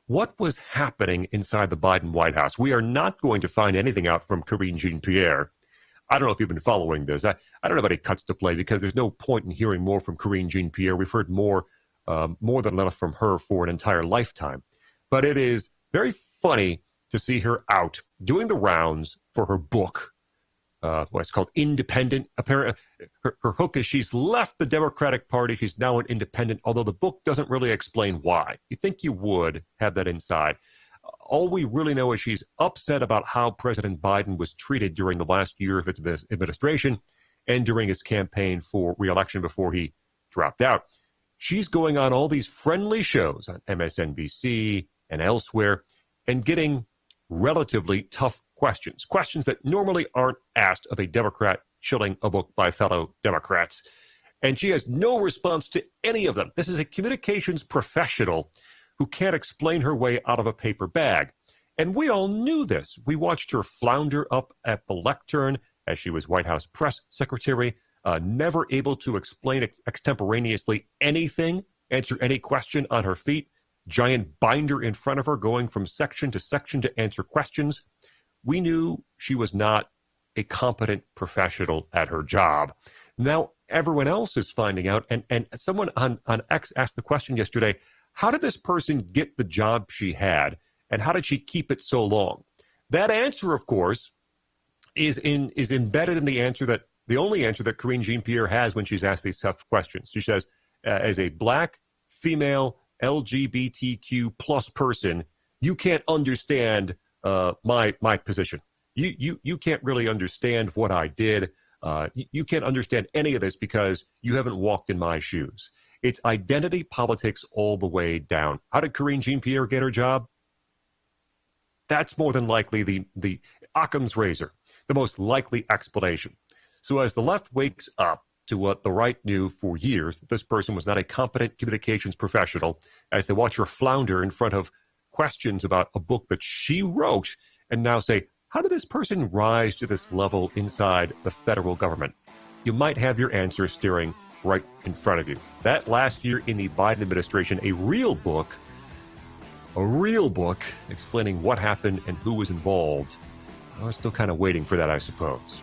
What was happening inside the Biden White House? We are not going to find anything out from Karine Jean-Pierre. I don't know if you've been following this. I don't have any cuts to play because there's no point in hearing more from Karine Jean-Pierre. We've heard more than enough from her for an entire lifetime. But it is very funny to see her out doing the rounds for her book. It's called Independent. Apparently, her hook is she's left the Democratic Party. She's now an independent, although the book doesn't really explain why. You think you would have that inside. All we really know is she's upset about how President Biden was treated during the last year of his administration and during his campaign for re-election before he dropped out. She's going on all these friendly shows on MSNBC and elsewhere and getting relatively tough questions that normally aren't asked of a Democrat shilling a book by fellow Democrats. And she has no response to any of them. This is a communications professional who can't explain her way out of a paper bag. And we all knew this. We watched her flounder up at the lectern as she was White House press secretary, never able to explain extemporaneously anything, answer any question on her feet, giant binder in front of her going from section to answer questions. We knew she was not a competent professional at her job. Now everyone else is finding out, and someone on X asked the question yesterday, how did this person get the job she had, and how did she keep it so long? That answer, of course, is embedded in the only answer that Karine Jean-Pierre has when she's asked these tough questions. She says, as a black, female, LGBTQ plus person, you can't understand my position. You can't really understand what I did. You can't understand any of this because you haven't walked in my shoes. It's identity politics all the way down. How did Karine Jean-Pierre get her job? That's more than likely the Occam's razor, the most likely explanation. So as the left wakes up to what the right knew for years, that this person was not a competent communications professional, as they watch her flounder in front of questions about a book that she wrote and now say, how did this person rise to this level inside the federal government? You might have your answer staring right in front of you. That last year in the Biden administration, a real book explaining what happened and who was involved. I was still kind of waiting for that, I suppose.